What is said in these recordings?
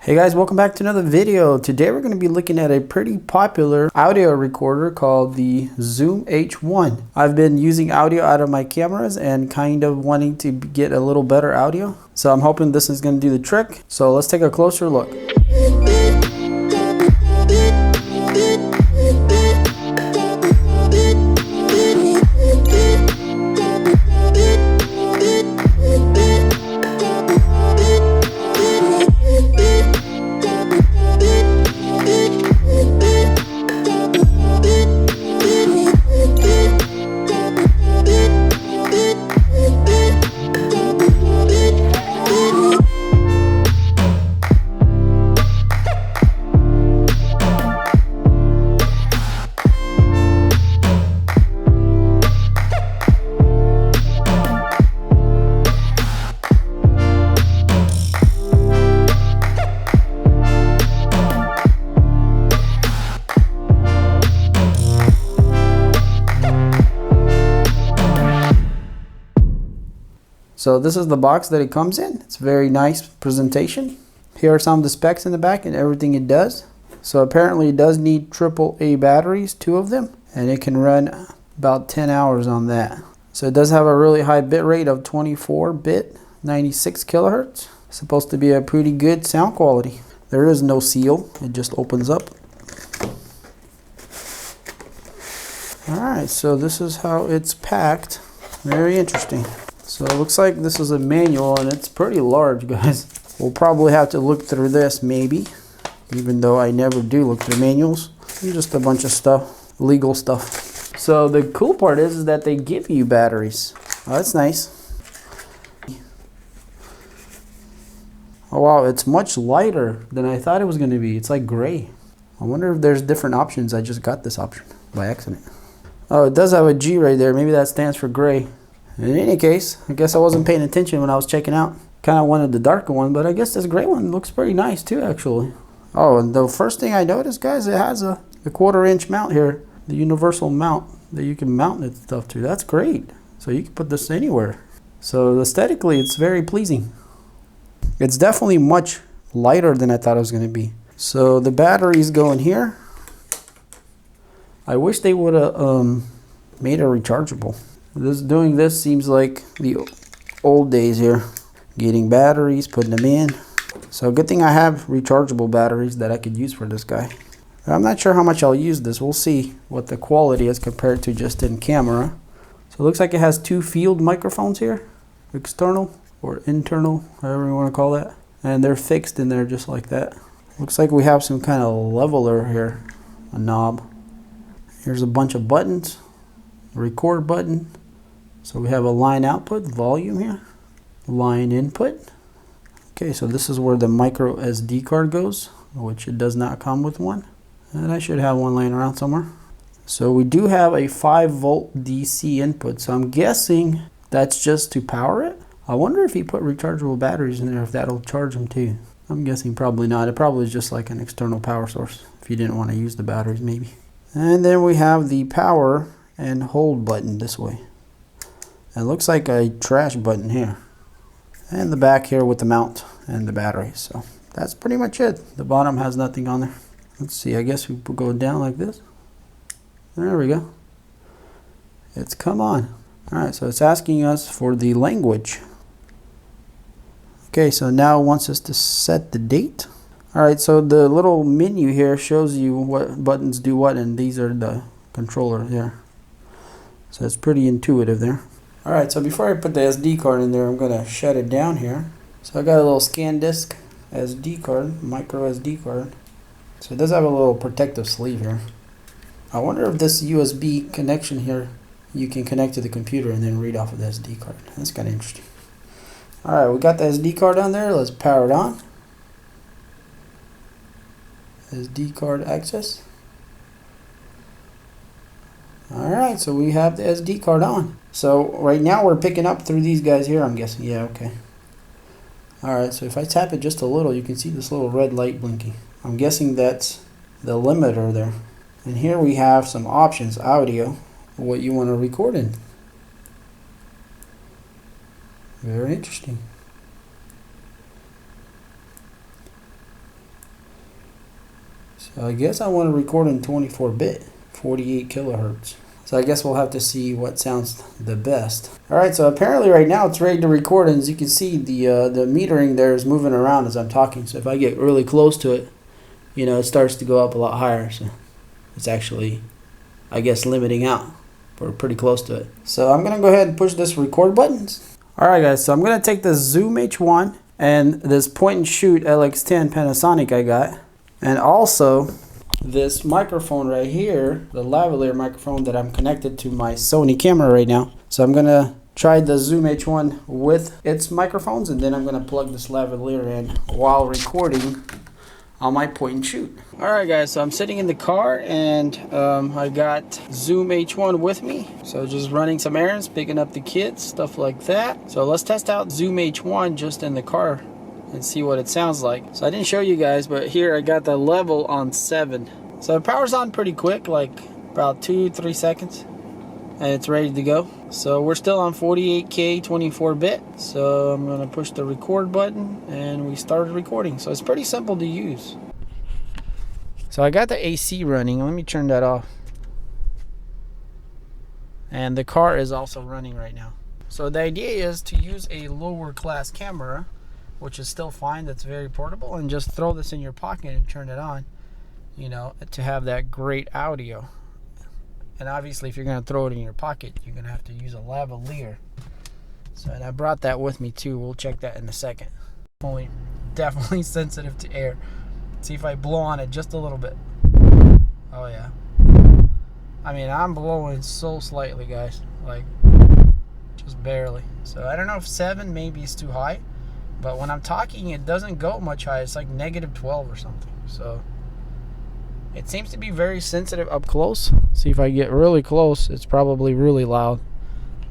Hey guys, welcome back to another video. Today we're going to be looking at a pretty popular audio recorder called the Zoom H1. I've been using audio out of my cameras and kind of wanting to get a little better audio. So I'm hoping this is going to do the trick. So let's take a closer look. So this is the box that it comes in. It's a very nice presentation. Here are some of the specs in the back and everything it does. So apparently it does need AAA batteries, 2 of them, and it can run about 10 hours on that. So it does have a really high bit rate of 24-bit, 96 kilohertz. Supposed to be a pretty good sound quality. There is no seal, it just opens up. Alright, so this is how it's packed. Very interesting. So it looks like this is a manual and it's pretty large, guys. We'll probably have to look through this maybe, even though I never do look through manuals. Just a bunch of stuff, legal stuff. So the cool part is that they give you batteries. Oh, that's nice. Oh wow, it's much lighter than I thought it was going to be. It's like gray. I wonder if there's different options. I just got this option by accident. Oh, it does have a G right there. Maybe that stands for gray. In any case, I guess I wasn't paying attention when I was checking out. Kind of wanted the darker one, but I guess this gray one looks pretty nice too, actually. Oh, and the first thing I noticed, guys, it has a 1/4-inch mount here. The universal mount that you can mount that stuff to. That's great. So you can put this anywhere. So aesthetically, it's very pleasing. It's definitely much lighter than I thought it was going to be. So the batteries go in here. I wish they would have made it rechargeable. Doing this seems like the old days here. Getting batteries, putting them in. So good thing I have rechargeable batteries that I could use for this guy. I'm not sure how much I'll use this. We'll see what the quality is compared to just in camera. So it looks like it has 2 field microphones here. External or internal, however you want to call that. And they're fixed in there just like that. Looks like we have some kind of leveler here. A knob. Here's a bunch of buttons. Record button. So we have a line output, volume here, line input. Okay, so this is where the micro SD card goes, which it does not come with one. And I should have one laying around somewhere. So we do have a 5-volt DC input. So I'm guessing that's just to power it. I wonder if you put rechargeable batteries in there, if that'll charge them too. I'm guessing probably not. It probably is just like an external power source if you didn't want to use the batteries maybe. And then we have the power and hold button this way. It looks like a trash button here. And the back here with the mount and the battery. So that's pretty much it. The bottom has nothing on there. Let's see, I guess we go down like this. There we go. It's come on. Alright, so it's asking us for the language. Okay, so now it wants us to set the date. Alright, so the little menu here shows you what buttons do what, and these are the controller there. So it's pretty intuitive there. Alright, so before I put the SD card in there, I'm going to shut it down here. So I got a little scan disc SD card, micro SD card. So it does have a little protective sleeve here. I wonder if this USB connection here, you can connect to the computer and then read off of the SD card. That's kind of interesting. Alright, we got the SD card on there. Let's power it on. SD card access. Alright, so we have the SD card on. So right now we're picking up through these guys here, I'm guessing. Yeah, okay. Alright, so if I tap it just a little, you can see this little red light blinking. I'm guessing that's the limiter there. And here we have some options, audio, what you want to record in. Very interesting. So I guess I want to record in 24-bit, 48 kilohertz. So I guess we'll have to see what sounds the best. Alright, so apparently right now it's ready to record, and as you can see, the metering there is moving around as I'm talking. So if I get really close to it, you know, it starts to go up a lot higher. So it's actually, I guess, limiting out. We're pretty close to it. So I'm gonna go ahead and push this record button. Alright guys, so I'm gonna take the Zoom H1 and this point and shoot LX10 Panasonic I got, and also this microphone right here, the lavalier microphone that I'm connected to my Sony camera right now. So I'm gonna try the Zoom H1 with its microphones, and then I'm gonna plug this lavalier in while recording on my point and shoot. Alright guys, so I'm sitting in the car, and I got Zoom H1 with me. So just running some errands, picking up the kids, stuff like that. So let's test out Zoom H1 just in the car and see what it sounds like. So I didn't show you guys, but here I got the level on 7. So it powers on pretty quick, like about 2-3 seconds, and it's ready to go. So we're still on 48K 24-bit. So I'm gonna push the record button, and we started recording. So it's pretty simple to use. So I got the AC running. Let me turn that off. And the car is also running right now. So the idea is to use a lower class camera, which is still fine, that's very portable, and just throw this in your pocket and turn it on, you know, to have that great audio. And obviously if you're going to throw it in your pocket, you're going to have to use a lavalier. So, and I brought that with me too. We'll check that in a second. Definitely sensitive to air. See if I blow on it just a little bit. Oh yeah. I mean, I'm blowing so slightly, guys, like just barely. So I don't know if 7 maybe is too high, but when I'm talking it doesn't go much higher. It's like -12 or something. So it seems to be very sensitive up close. See, if I get really close, it's probably really loud.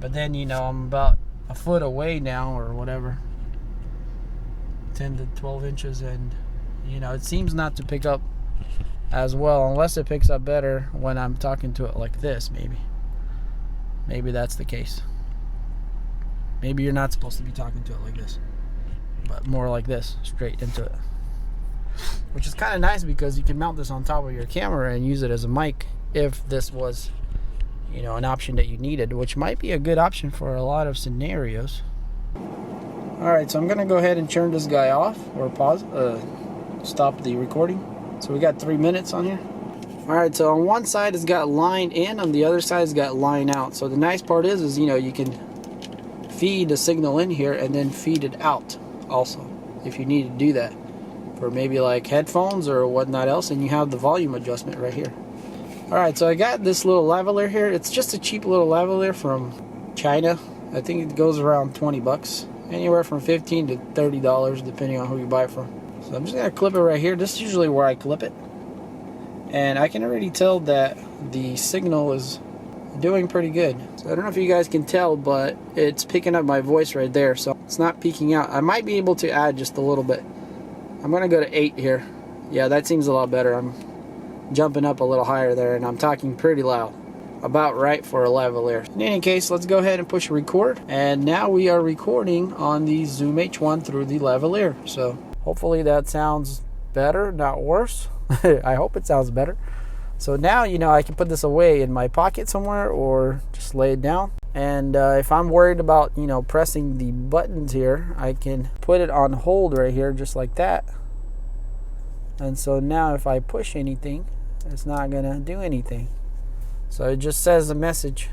But then, you know, I'm about a foot away now or whatever, 10 to 12 inches, and you know, it seems not to pick up as well, unless it picks up better when I'm talking to it like this. Maybe that's the case. Maybe you're not supposed to be talking to it like this, but more like this, straight into it. Which is kind of nice because you can mount this on top of your camera and use it as a mic if this was, you know, an option that you needed, which might be a good option for a lot of scenarios. Alright, so I'm gonna go ahead and turn this guy off, or pause, stop the recording. So we got 3 minutes on here. Alright, so on one side it's got line in, on the other side it's got line out. So the nice part is you know, you can feed the signal in here and then feed it out also, if you need to do that for maybe like headphones or whatnot else, and you have the volume adjustment right here. Alright, so I got this little lavalier here. It's just a cheap little lavalier from China. I think it goes around 20 bucks, anywhere from $15 to $30 depending on who you buy it from. So I'm just gonna clip it right here. This is usually where I clip it, and I can already tell that the signal is doing pretty good. So I don't know if you guys can tell, but it's picking up my voice right there, so it's not peaking out. I might be able to add just a little bit. I'm gonna go to 8 here. Yeah, that seems a lot better. I'm jumping up a little higher there, and I'm talking pretty loud. About right for a lavalier. In any case, let's go ahead and push record. And now we are recording on the Zoom H1 through the lavalier. So hopefully that sounds better, not worse. I hope it sounds better. So now, you know, I can put this away in my pocket somewhere or just lay it down. And if I'm worried about, you know, pressing the buttons here, I can put it on hold right here just like that. And so now if I push anything, it's not gonna do anything. So it just says a message.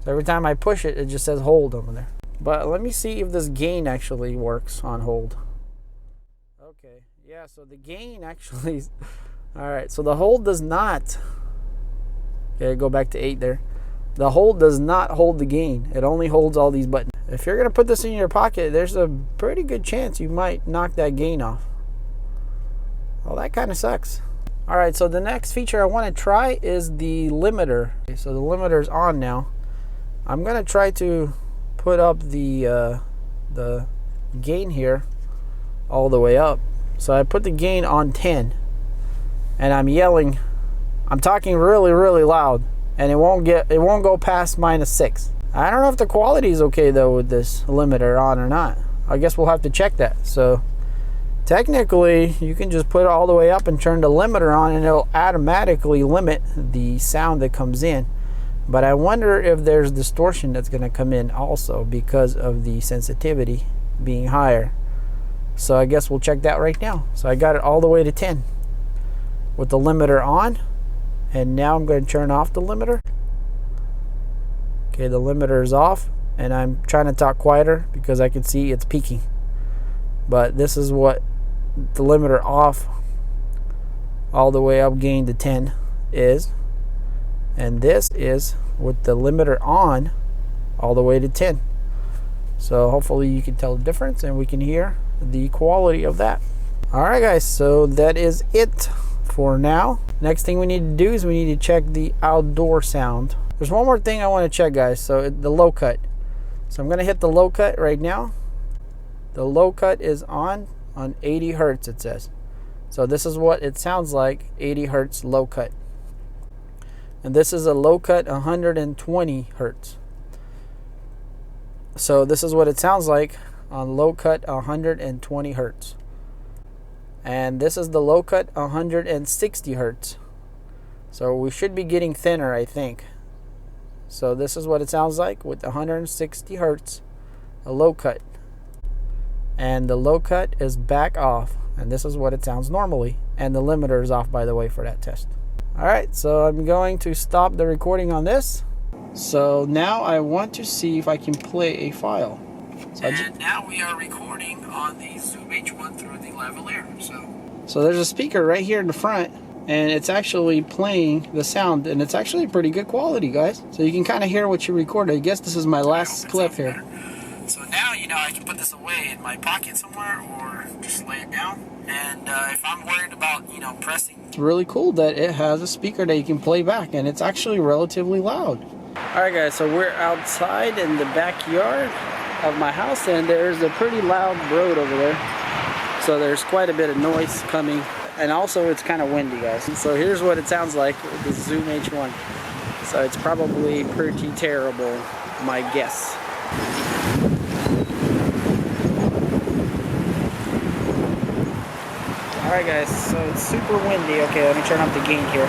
So every time I push it, it just says hold over there. But let me see if this gain actually works on hold. Okay, yeah, so the gain actually is, all right, so the hold does not, okay, go back to 8 there. The hold does not hold the gain. It only holds all these buttons. If you're gonna put this in your pocket, there's a pretty good chance you might knock that gain off. Well, that kind of sucks. All right, so the next feature I want to try is the limiter. Okay, so the limiter is on now. I'm gonna try to put up the gain here all the way up. So I put the gain on 10, and I'm yelling. I'm talking really, really loud, and it won't go past -6. I don't know if the quality is okay though with this limiter on or not. I guess we'll have to check that. So Technically, you can just put it all the way up and turn the limiter on and it'll automatically limit the sound that comes in. But I wonder if there's distortion that's going to come in also because of the sensitivity being higher. So I guess we'll check that right now. So I got it all the way to 10 with the limiter on. And now I'm going to turn off the limiter. Okay, the limiter is off. And I'm trying to talk quieter because I can see it's peaking. But this is what the limiter off all the way up gain to 10 is. And this is with the limiter on all the way to 10. So hopefully you can tell the difference and we can hear the quality of that. Alright guys, so that is it for now. Next thing we need to do is we need to check the outdoor sound. There's one more thing I want to check, guys. So the low cut. So I'm going to hit the low cut right now. The low cut is on 80 hertz, it says. So this is what it sounds like, 80 hertz low cut. And this is a low cut 120 hertz. So this is what it sounds like on low cut 120 hertz. And this is the low cut 160 hertz. So we should be getting thinner, I think. So this is what it sounds like with 160 hertz, a low cut. And the low cut is back off, and this is what it sounds normally, and the limiter is off, by the way, for that test. Alright, so I'm going to stop the recording on this. So now I want to see if I can play a file. So and now we are recording on the Zoom H1 through the Lavalier. So there's a speaker right here in the front, and it's actually playing the sound, and it's actually pretty good quality, guys. So you can kind of hear what you recorded. I guess this is my last clip here. So now, you know, I can put this away in my pocket somewhere or just lay it down. And if I'm worried about, you know, pressing. It's really cool that it has a speaker that you can play back, and it's actually relatively loud. Alright guys, so we're outside in the backyard of my house, and there's a pretty loud road over there. So there's quite a bit of noise coming. And also it's kind of windy, guys. So here's what it sounds like with the Zoom H1. So it's probably pretty terrible, my guess. Alright guys, so it's super windy. Okay, let me turn up the gain here.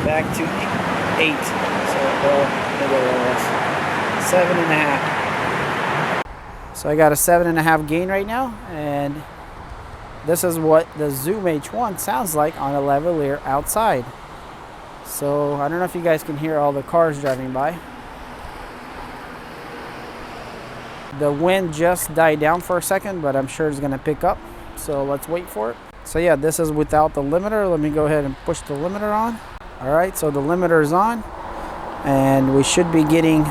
Back to 8. So, well, 7.5. So I got a 7.5 gain right now, and this is what the Zoom H1 sounds like on a Lavalier outside. So I don't know if you guys can hear all the cars driving by. The wind just died down for a second, but I'm sure it's going to pick up. So let's wait for it. So yeah, this is without the limiter. Let me go ahead and push the limiter on. Alright, so the limiter is on. And we should be getting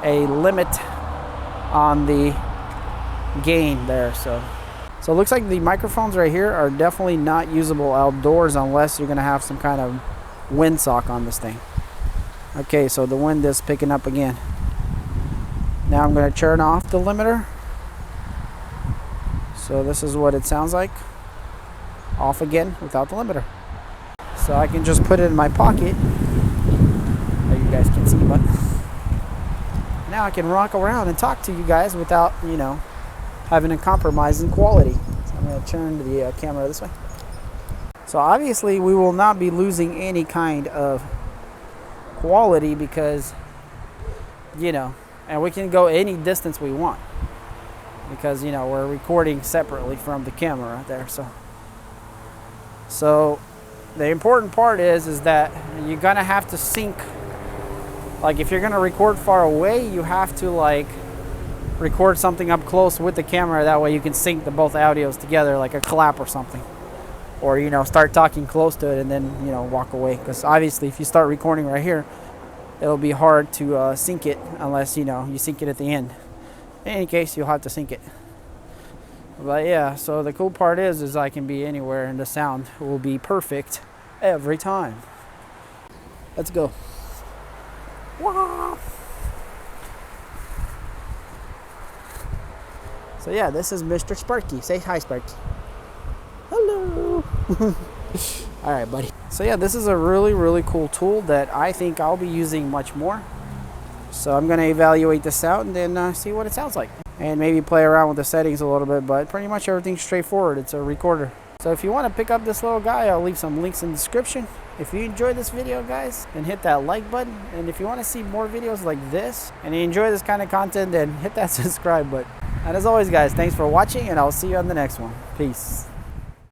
a limit on the gain there. So it looks like the microphones right here are definitely not usable outdoors unless you're going to have some kind of windsock on this thing. Okay, so the wind is picking up again. Now I'm going to turn off the limiter. So this is what it sounds like. Off again without the limiter. So I can just put it in my pocket. You guys can see, but now I can rock around and talk to you guys without, you know, having a compromise in quality. So I'm going to turn the camera this way. So obviously we will not be losing any kind of quality because, you know, and we can go any distance we want because, you know, we're recording separately from the camera there. So the important part is that you're going to have to sync. Like if you're going to record far away, you have to like record something up close with the camera. That way you can sync the both audios together, like a clap or something. Or, you know, start talking close to it and then, you know, walk away. Because obviously if you start recording right here, it'll be hard to sync it unless, you know, you sync it at the end. In any case, you'll have to sync it. But yeah, so the cool part is I can be anywhere and the sound will be perfect every time. Let's go. Wow. So yeah, this is Mr. Sparky. Say hi, Sparky. Hello. All right, buddy. So yeah, this is a really, really cool tool that I think I'll be using much more. So I'm going to evaluate this out and then see what it sounds like. and maybe play around with the settings a little bit, but pretty much everything's straightforward. It's a recorder. So if you want to pick up this little guy, I'll leave some links in the description. If you enjoyed this video, guys, then hit that like button. And if you want to see more videos like this and you enjoy this kind of content, then hit that subscribe button. And as always, guys, thanks for watching, and I'll see you on the next one. Peace.